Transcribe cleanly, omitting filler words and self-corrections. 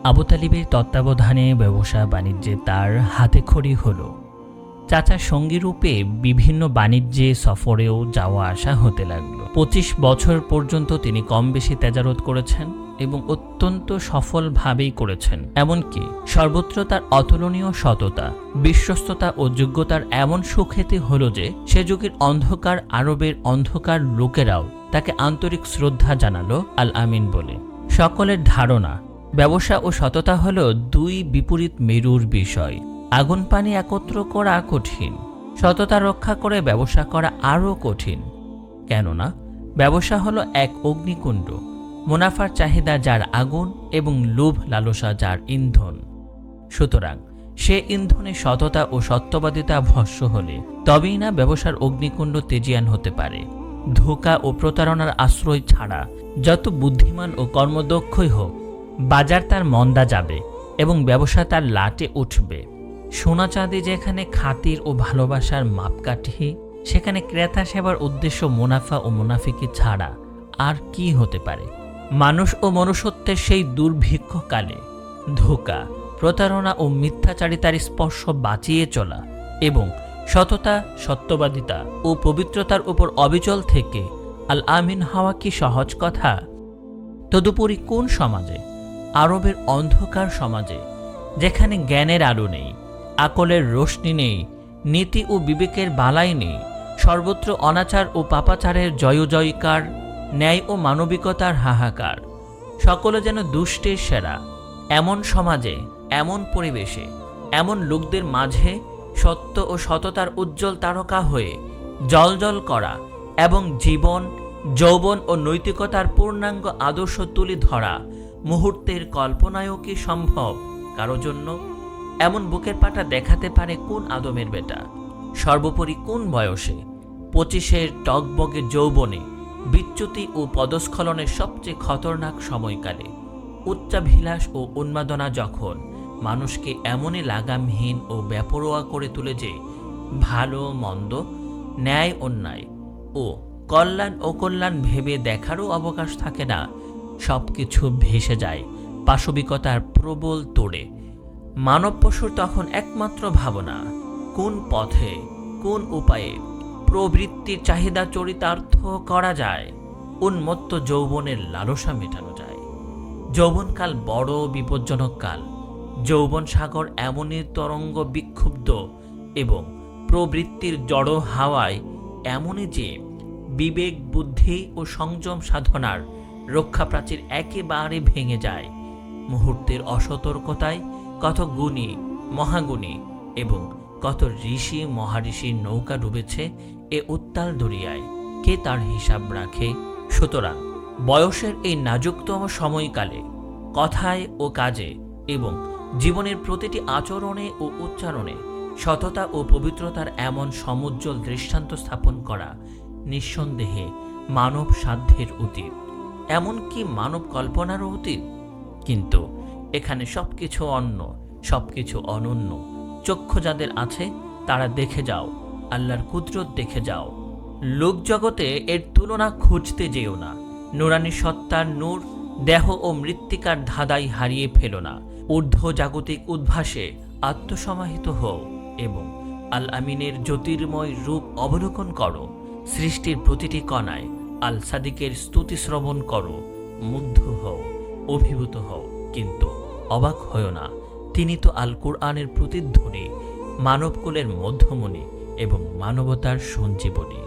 আবু তালিবের তত্ত্বাবধানে ব্যবসা বাণিজ্যে তার হাতেখড়ি হলো। চাচার সঙ্গী রূপে বিভিন্ন বাণিজ্যে সফরেও যাওয়া আসা হতে লাগলো। 25 বছর পর্যন্ত তিনি কম বেশি তেজারত করেছেন এবং অত্যন্ত সফলভাবেই করেছেন। এমনকি সর্বত্র তার অতুলনীয় সততা, বিশ্বস্ততা ও যোগ্যতার এমন সুখ্যাতি হল যে সে যুগের অন্ধকার আরবের অন্ধকার লোকেরাও তাকে আন্তরিক শ্রদ্ধা জানালো আল আমিন বলে। সকলের ধারণা ব্যবসা ও সততা হল দুই বিপরীত মেরুর বিষয়। আগুন পানি একত্র করা কঠিন, সততা রক্ষা করে ব্যবসা করা আরও কঠিন। কেননা ব্যবসা হলো এক অগ্নিকুণ্ড, মুনাফার চাহিদা যার আগুন এবং লোভ লালসা যার ইন্ধন। সুতরাং সে ইন্ধনে সততা ও সত্যবাদিতা ভস্য হলে তবেই না ব্যবসার অগ্নিকুণ্ড তেজিয়ান হতে পারে। ধোঁকা ও প্রতারণার আশ্রয় ছাড়া যত বুদ্ধিমান ও কর্মদক্ষই হোক, বাজার তার মন্দা যাবে এবং ব্যবসা তার লাটে উঠবে। সোনা চাঁদি যেখানে খাতির ও ভালোবাসার মাপকাঠি, সেখানে ক্রেতা সেবার উদ্দেশ্য মুনাফা ও মুনাফিকি ছাড়া আর কি হতে পারে? মানুষ ও মনুষ্যত্বের সেই দুর্ভিক্ষকালে ধোঁকা, প্রতারণা ও মিথ্যাচারিতার স্পর্শ বাঁচিয়ে চলা এবং সততা, সত্যবাদিতা ও পবিত্রতার উপর অবিচল থেকে আল আমিন হওয়া কি সহজ কথা? তদুপরি কোন সমাজে, আরবের অন্ধকার সমাজে, যেখানে জ্ঞানের আলো নেই, আকলের রোশনি নেই, নীতি ও বিবেকের বালাই নেই, সর্বত্র অনাচার ও পাপাচারের জয়জয়কার, ন্যায় ও মানবিকতার হাহাকার, সকলে যেন দুষ্টের সেরা, এমন সমাজে, এমন পরিবেশে, এমন লোকদের মাঝে সত্য ও সততার উজ্জ্বল তারকা হয়ে জ্বলজ্বল করা এবং জীবন, যৌবন ও নৈতিকতার পূর্ণাঙ্গ আদর্শ তুলে ধরা মুহূর্তের কল্পনায়ও কি সম্ভব কারো জন্য? এমন বুকের পাটা দেখাতে পারে কোন আদমের বেটা? সর্বোপরি কোন বয়সে? 25-এর টকবগে যৌবনে, বিচ্যুতি ও পদস্খলনের সবচেয়ে খতরনাক সময়কালে, উচ্চাভিলাষ ও উন্মাদনা যখন মানুষকে এমনই লাগামহীন ও বেপরোয়া করে তুলে যে ভালো মন্দ, ন্যায় অন্যায় ও কল্যাণ অকল্যাণ ভেবে দেখারও অবকাশ থাকে না, সবকিছু ভেসে যায় পাশবিকতার প্রবল তোড়ে। মানব পশুর তখন একমাত্র ভাবনা কোন পথে, কোন উপায়ে প্রবৃত্তির চাহিদা চরিতার্থ করা যায়, উন্মত্ত যৌবনের লালসা মেটানো যায়। যৌবনকাল বড় বিপজ্জনক কাল। যৌবন সাগর এমনই তরঙ্গ বিক্ষুব্ধ এবং প্রবৃত্তির জড়ো হাওয়ায় এমনই যে বিবেক, বুদ্ধি ও সংযম সাধনার রক্ষাপ্রাচীর একেবারে ভেঙে যায়। মুহূর্তের অসতর্কতায় কত গুণী, মহাগুণী এবং কত ঋষি মহাঋষির নৌকা ডুবেছে এ উত্তাল দরিয়ায়, কে তার হিসাব রাখে? সুতরাং বয়সের এই নাজুকতম সময়কালে কথায় ও কাজে এবং জীবনের প্রতিটি আচরণে ও উচ্চারণে সততা ও পবিত্রতার এমন সমুজ্জ্বল দৃষ্টান্ত স্থাপন করা নিঃসন্দেহে মানব সাধ্যের অতীত, এমনকি মানব কল্পনারও অতীত। কিন্তু এখানে সবকিছু অন্য, সবকিছু অনন্য। চক্ষু যাদের আছে তারা দেখে যাও, আল্লাহর কুদরত দেখে যাও। লোকজগতে এর তুলনা খুঁজতে যেও না। নুরানি সত্তার নূর দেহ ও মৃত্তিকার ধাঁধাই হারিয়ে ফেলো না। ঊর্ধ্ব জাগতিক উদ্ভাসে আত্মসমাহিত হও এবং আল আমিনের জ্যোতির্ময় রূপ অবলোকন করো। সৃষ্টির প্রতিটি কণায় আল সাদিকের স্তুতি শ্রবণ করো। মুগ্ধ হও, অভিভূত হও, কিন্তু অবাক হও না। তিনি তো আল কুরআনের প্রতিধ্বনি, মানবকুলের মধ্যমণি এবং মানবতার সঞ্জীবনী।